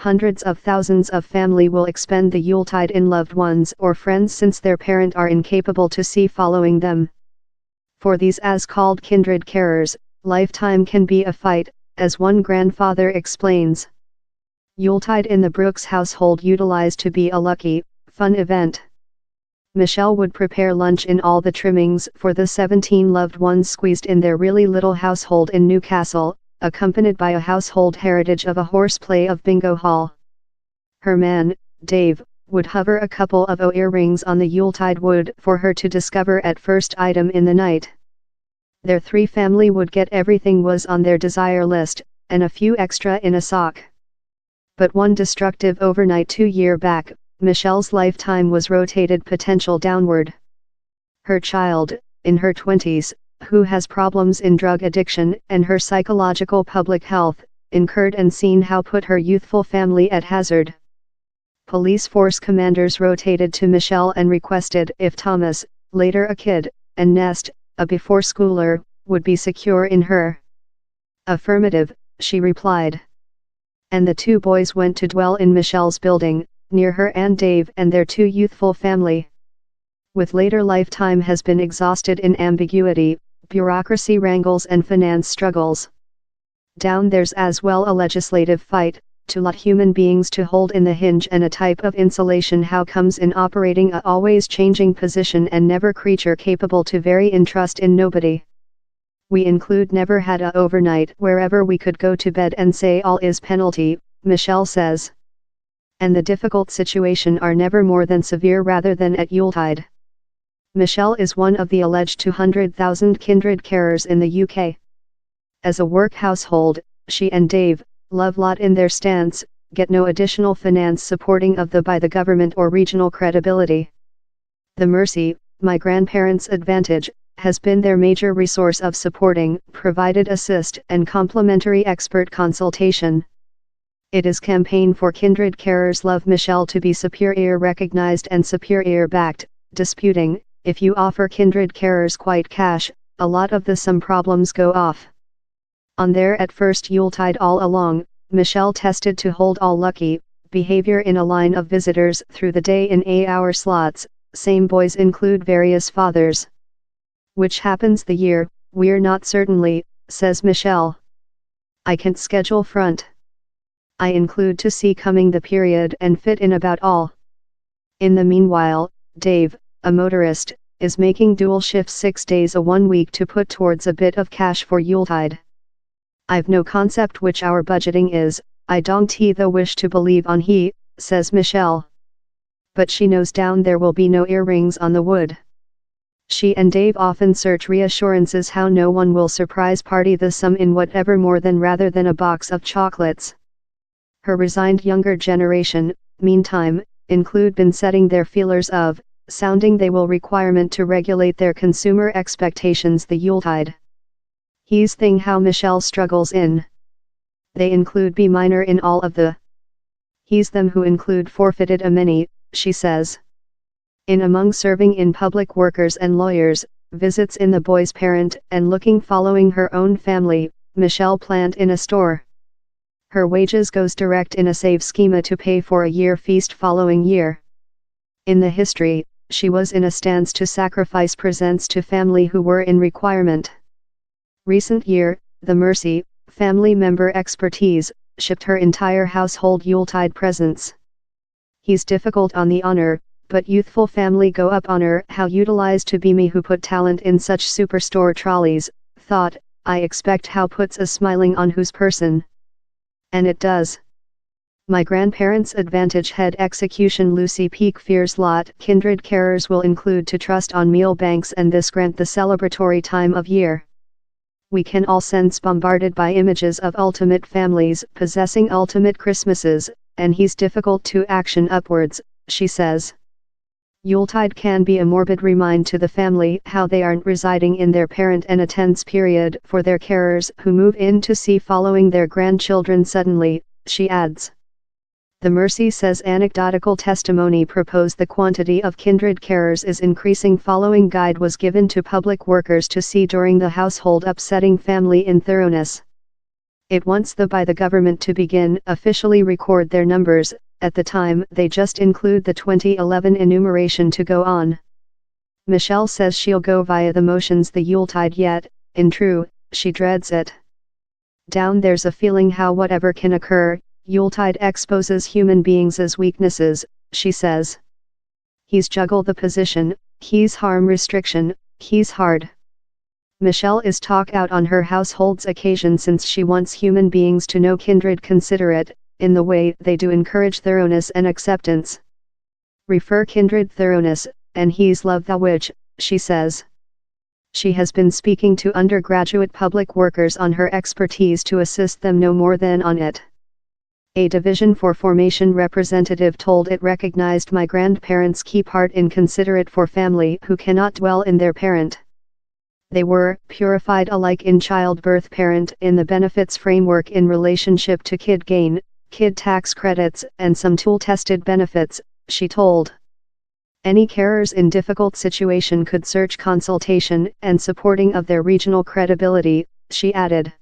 Hundreds of thousands of family will expend the Yuletide in loved ones or friends since their parent are incapable to see following them. For these as called kindred carers, lifetime can be a fight, as one grandfather explains. Yuletide in the Brooks household utilized to be a lucky, fun event. Michelle would prepare lunch in all the trimmings for the 17 loved ones squeezed in their really little household in Newcastle, accompanied by a household heritage of a horseplay of bingo hall. Her man, Dave, would hover a couple of earrings on the Yuletide wood for her to discover at first item in the night. Their three family would get everything was on their desire list, and a few extra in a sock. But one destructive overnight 2 years back, Michelle's lifetime was rotated potential downward. Her child, in her 20s, who has problems in drug addiction and her psychological public health, incurred and seen how put her youthful family at hazard. Police force commanders rotated to Michelle and requested if Thomas, later a kid, and Nest, a before-schooler, would be secure in her. Affirmative, she replied. And the two boys went to dwell in Michelle's building, near her and Dave and their two youthful family. With later lifetime has been exhausted in ambiguity, bureaucracy wrangles and finance struggles. Down there's as well a legislative fight, to let human beings to hold in the hinge and a type of insulation how comes in operating a always changing position and never creature capable to vary in trust in nobody. We include never had a overnight wherever we could go to bed and say all is penalty, Michelle says. And the difficult situation are never more than severe rather than at Yuletide. Michelle is one of the alleged 200,000 kindred carers in the UK. As a work household, she and Dave, love lot in their stance, get no additional finance supporting of the by the government or regional credibility. The Mercy, my grandparents' advantage, has been their major resource of supporting, provided assist and complementary expert consultation. It is campaign for kindred carers love Michelle to be superior recognized and superior backed, disputing, if you offer kindred carers quite cash, a lot of the some problems go off. On their at first Yuletide all along, Michelle tested to hold all lucky behavior in a line of visitors through the day in 8-hour slots, same boys include various fathers. Which happens the year, we're not certainly, says Michelle. I can't schedule front. I include to see coming the period and fit in about all. In the meanwhile, Dave, a motorist, is making dual shifts 6 days a 1 week to put towards a bit of cash for Yuletide. I've no concept which our budgeting is, I don't though wish to believe on he, says Michelle. But she knows down there will be no earrings on the wood. She and Dave often search reassurances how no one will surprise party the sum in whatever more than rather than a box of chocolates. Her resigned younger generation, meantime, include been setting their feelers of, sounding they will requirement to regulate their consumer expectations the Yuletide. He's thing how Michelle struggles in. They include be minor in all of the. He's them who include forfeited a many, she says. In among serving in public workers and lawyers, visits in the boy's parent and looking following her own family, Michelle plant in a store. Her wages goes direct in a save schema to pay for a year feast following year. In the history, she was in a stance to sacrifice presents to family who were in requirement. Recent year, the Mercy, family member expertise, shipped her entire household Yuletide presents. He's difficult on the honor, but youthful family go up honor how utilized to be me who put talent in such superstore trolleys, thought, I expect how puts a smiling on whose person. And it does. My grandparents' advantage head execution Lucy Peak fears lot kindred carers will include to trust on meal banks and this grant the celebratory time of year. We can all sense bombarded by images of ultimate families possessing ultimate Christmases, and he's difficult to action upwards, she says. Yuletide can be a morbid remind to the family how they aren't residing in their parent and a tense period for their carers who move in to see following their grandchildren suddenly, she adds. The Mercy says anecdotal testimony proposed the quantity of kindred carers is increasing following guide was given to public workers to see during the household upsetting family in thoroughness. It wants by the government to begin officially record their numbers. At the time they just include the 2011 enumeration to go on. Michelle says she'll go via the motions the Yuletide yet, in true, she dreads it. Down there's a feeling how whatever can occur, Yuletide exposes human beings as weaknesses, she says. He's juggle the position, he's harm restriction, he's hard. Michelle is talk out on her household's occasion since she wants human beings to know kindred considerate, in the way they do encourage thoroughness and acceptance. Refer kindred thoroughness, and he's love the which, she says. She has been speaking to undergraduate public workers on her expertise to assist them no more than on it. A Division for Formation representative told it recognized my grandparents' key part in considerate for family who cannot dwell in their parent. They were purified alike in childbirth parent in the benefits framework in relationship to kid gain, kid tax credits and some tool-tested benefits, she told. Any carers in difficult situation could search consultation and supporting of their regional credibility, she added.